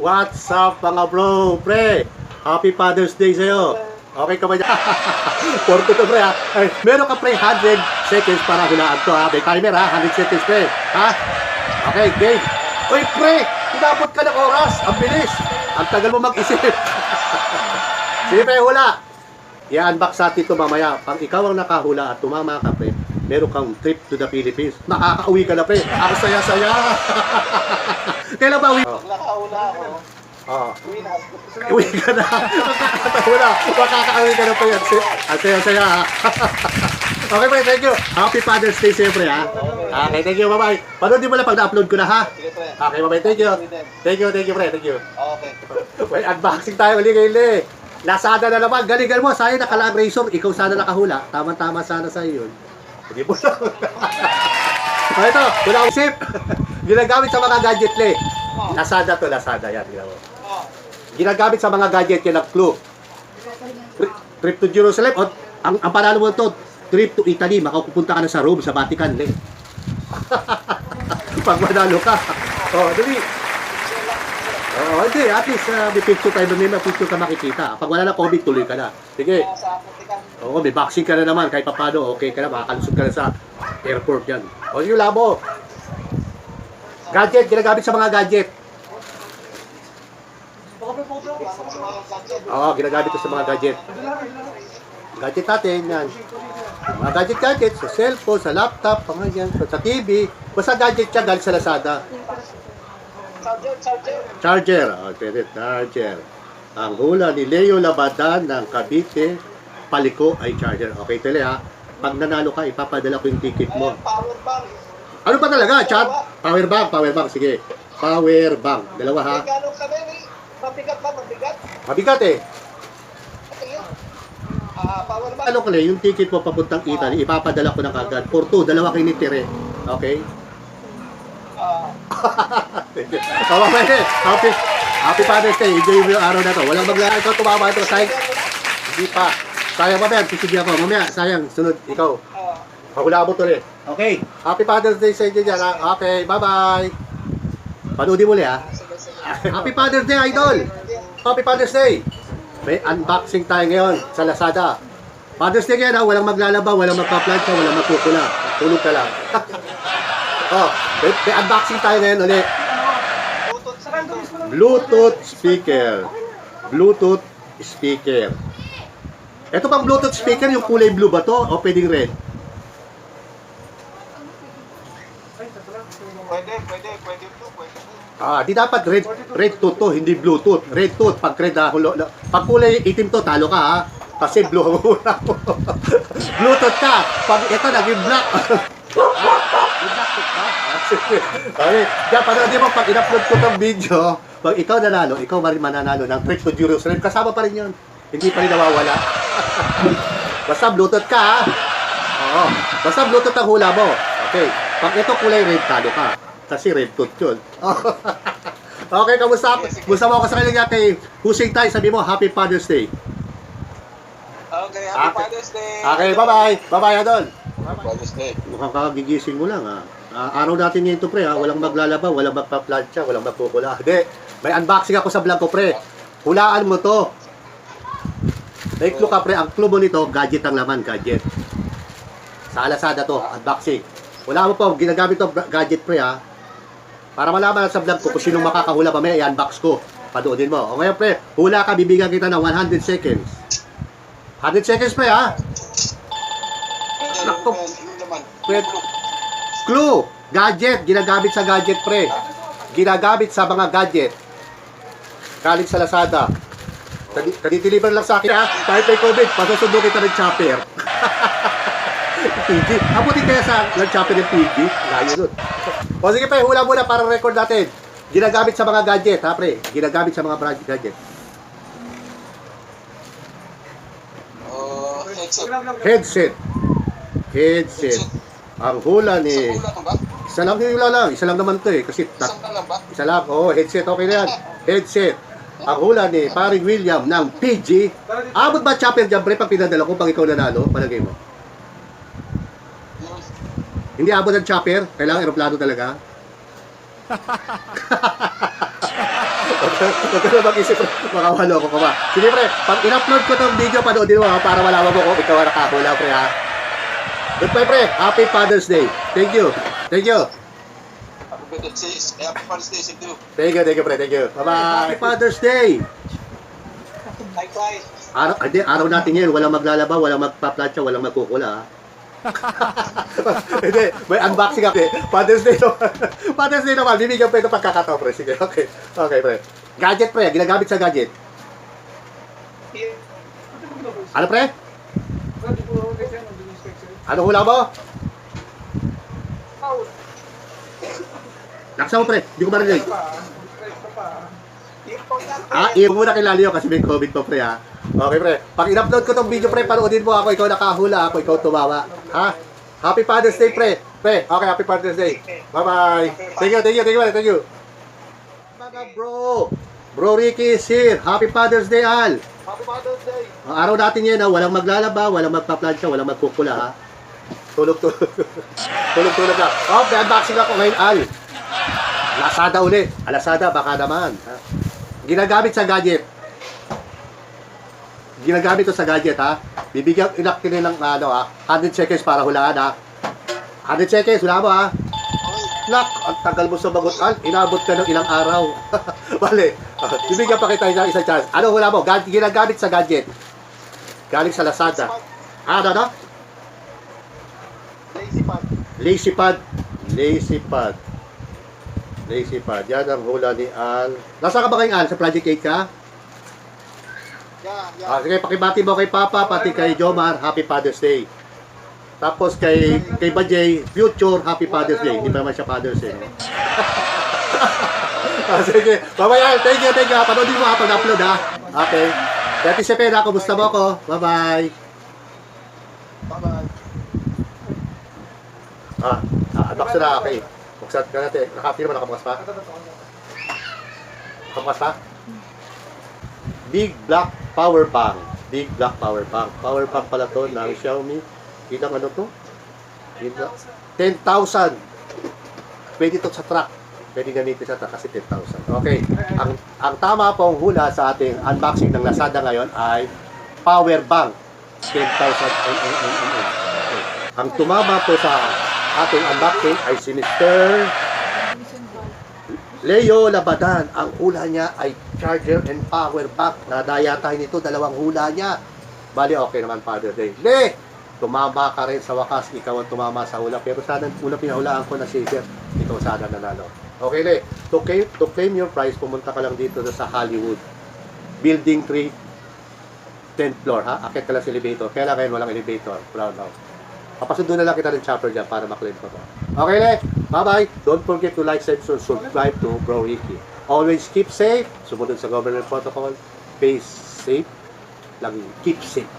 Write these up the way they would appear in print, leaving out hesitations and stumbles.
What's up mga bro? Pre, Happy Father's Day sa'yo. Okay ka ba dyan? Porto to pre ha. Ay, meron ka pre 100 seconds para hulaan to ha. May timer ha, 100 seconds pre. Ha? Okay, game. Uy pre, tinapot ka ng oras. Ang bilis. Ang tagal mo mag-isip. Sige pre, hula. I-unbox natin ito mamaya. Pag ikaw ang nakahula at tumama ka pre, meron kang trip to the Philippines. Nakaka-uwi ka na pre. Ako saya-saya. Kailan ba uwi? Nakahula ako. Uwi na. Uwi ka na. Makakatahula. Makaka-uwi ka na pre. Ang saya-saya ha. Okay pre, thank you. Happy Father's Day siyempre ha. Okay, thank you. Bye-bye. Panoodin mo lang pag na-upload ko na ha. Sige pre. Okay, bye-bye. Thank you. Thank you pre. Thank you. Okay. Wait, unboxing tayo uli ngayon Lazada na naman. Galingan mo. Sayang naka-lag razor. Ikaw sana nakahula. Tama-tama sana sa'yo yun. Hindi mo lang. Ito, wala akong sip. Ginagamit sa mga gadget le. Lazada to, Lazada. Yan, tingnan mo. Ginagamit sa mga gadget yan ang clue. Trip to Jerusalem. O, ang panalo mo to, trip to Italy. Makapupunta ka na sa Rome, sa Vatican le. Pag manalo ka. O, dali. Oo, hindi. At least may picture tayo. May picture ka makikita. Pag wala na COVID, tuloy ka na. Sige. Oo, may vaccine ka na naman. Kahit papano, okay ka na. Makakalusot ka na sa airport yan. O, yung labo. Gadget. Ginagamit sa mga gadget. Oo, ginagamit sa mga gadget. Gadget natin, yan. Mga gadget. Sa cellphone, sa laptop, sa TV. Basta gadget siya galing sa Lazada. Charger. Oh, pwede. Charger. Ang hula ni Leo Labadan ng Cavite, Paliko ay charger. Okay, tele ha. Pag nanalo ka, ipapadala ko yung ticket mo. Powerbank. Ano pa talaga, chat? Powerbank. Sige. Powerbank. Dalawa ha. Gano'n kami, mabigat ba? Mabigat? Mabigat eh. Powerbank. Ano ka yung ticket mo papuntang Italy, ipapadala ko na kagad. For two, dalawa kayo ni Tere. Okay? Happy Father's Day. Enjoy mo yung araw na to. Walang maglalaro. Ikaw tumama ito. Sayang. Hindi pa. Sayang mamaya. Pisigyan ko. Mamaya. Sayang. Sunod. Ikaw. Pahula mo to rin. Okay. Happy Father's Day sa inyo dyan. Okay. Bye-bye. Panoodin mo ulit ha. Happy Father's Day, idol. Happy Father's Day. May unboxing tayo ngayon sa Lazada. Father's Day ngayon ha. Walang maglalaba. Walang magpa-plancha. Walang magkukula. Tulog ka lang. Oh, may unboxing tayo ngayon ulit. Bluetooth speaker. Bluetooth speaker. Ito bang Bluetooth speaker, yung kulay blue ba to? O pwedeng red? Pwede to. Di dapat red tooth to, hindi Bluetooth. Red tooth, pag red pag kulay itim to, talo ka ha. Kasi blue ang muna mo. Bluetooth ka. Pag ito naging black. Okay, kaya panoodin mo pag in-upload ko tong video, pag ikaw nanalo, ikaw mananalo ng trip to Jerusalem, kasama pa rin yun. Hindi pa rin nawawala. Basta Bluetooth ka ha. Oo. Basta Bluetooth ang hula mo. Okay. Pag ito kulay red, talo ka. Kasi red tooth yun. Okay, kamusta? Gusto mo ako sa kanya kay Husing Tay, sabi mo, Happy Father's Day. Okay, Happy Father's Day. Okay, bye-bye. Bye-bye, Adol. Father's Day. Mukhang kakagigising mo lang ha. Araw natin ngayon to pre ha. Walang maglalaba, walang magpa-plancha, walang magpupula. Hindi. May unboxing ako sa vlog ko pre. Hulaan mo to. May clue ka pre. Ang clue mo nito, gadget ang laman, gadget. Sa Lazada to, unboxing. Wala mo po, ginagamit to gadget pre ha. Para malaman sa vlog ko kung sinong makakahula mamaya i-unbox ko. Panoodin mo. O ngayon pre, hula ka, bibigyan kita ng 100 seconds. 100 seconds pre ha. Nakto. Clue, gadget, ginagamit sa gadget pre. Ginagamit sa mga gadget. Galing sa Lazada. Kadideliver lang sa akin ha. Kahit may COVID, pasusundo kita ng chopper. PG. Abutin kaya sa chopper ng PG. Layo nun. O sige pre, hula muna para record natin. Ginagamit sa mga gadget ha pre. Ginagamit sa mga gadget. Headset. Ang hula ni... Isa lang yung hula lang. Isa lang naman to eh. Kasi isa lang. Oo, headset. Okay na yan. Headset. Ang hula ni paring William ng PG. Abot ba chopper dyan pre pag pinadala ko pag ikaw nanalo? Palagay mo. Hindi abot ng chopper. Kailangan aeroplano talaga. Huwag ka na mag-isip, makawalo ko pa ba. Sige pre, pag in-upload ko tong video, panoodin mo ha, para malaman mo kung ikaw ang nakahula pre ha. Goodbye pre, Happy Father's Day. Thank you. Thank you. Happy Father's Day, si Drew. Thank you pre, thank you. Bye-bye. Happy Father's Day. Likewise. Araw natin ngayon, walang maglalaba, walang magpa-plancha, walang magkukula ha. Hindi, may unboxing ako eh. Father's Day naman. Father's Day naman, bibigyan pa ito pagkakataon pre. Sige, okay. Okay pre. Gadget pre, ginagamit sa gadget. Ano pre? Ano hula mo? Laksa mo pre, hindi ko marinig. Iyo muna kay Lalio kasi may COVID pa pre ha. Okay pre, pag in-upload ko tong video pre, panoodin mo ako, ikaw nakahula, ako ikaw tumawa. Ha? Happy Father's Day pre. Pre, okay, Happy Father's Day. Bye-bye. Thank you. Mga Bro Ricky is here. Happy Father's Day Al. Happy Father's Day. Ang araw natin yan ha, walang maglalaba, walang magpa-plancha, walang magkukula ha. Tulog na. Oh, may unboxing ako ngayon Al. Lazada ulit. Lazada, baka naman. Ha? Ginagamit sa gadget. Ginagamit to sa gadget ha. Bibigyan inaktin ng ano ha. 100 seconds para hulaan ha. 100 seconds, hulaan mo ha. Nak, ang tagal mo sumagot Al. Inabot ka ng ilang araw. Bale, bibigyan pa kita ng isang chance. Ano hula mo? Ginagamit sa gadget. Galing sa Lazada. Ano? Lazy pad. Yan ang hula ni Al. Nasaan ka ba ngayon Al? Sa Project 8 ka? Yeah. Sige, pakibati mo kay Papa, pati kay Jomar, Happy Father's Day. Tapos kay Bajay, future Happy Father's Day. Hindi pa naman siya Father's Day. No? Sige, bye-bye. Thank you. Panoodin mo pag-upload ha. Okay. Dati si Pena, kumusta mo ako? Bye-bye. Unbox na, okay. Buksan ka natin. Nakapil mo, nakabukas pa? Nakabukas pa? Big Black Powerbank. Powerbank pala to ng Xiaomi. Ilang ano to? 10,000. Pwede to sa truck. Pwede gamitin sa truck kasi 10,000. Okay. Ang tama pong hula sa ating unboxing ng Lazada ngayon ay Powerbank. 10,000 mAh. Okay. Ang tumama po sa ating unboxing ay si Mr. Leo Labadan. Ang hula niya ay charger and power bank. Nadaya tayo nito, dalawang hula niya. Bali, okay naman Father's Day. Le, tumama ka rin sa wakas. Ikaw ang tumama sa hula. Pero sana una pinahulaan ko na shaver. Ikaw sana nanalo. Okay, Le. To claim your prize, pumunta ka lang dito sa Hollywood. Building 3, 10th floor, ha? Akit ka lang sa elevator. Kaya lang ngayon walang elevator. Proud now. Papasundo na lang kita ng chopper dyan para maklaim ko to. Okay, Le. Bye-bye. Don't forget to like, subscribe to Bro Ricky. Always keep safe. Sumunod sa government protocol. Face safe. Keep safe.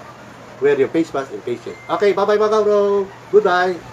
Wear your face mask and face safe. Okay, bye-bye mga bro. Goodbye.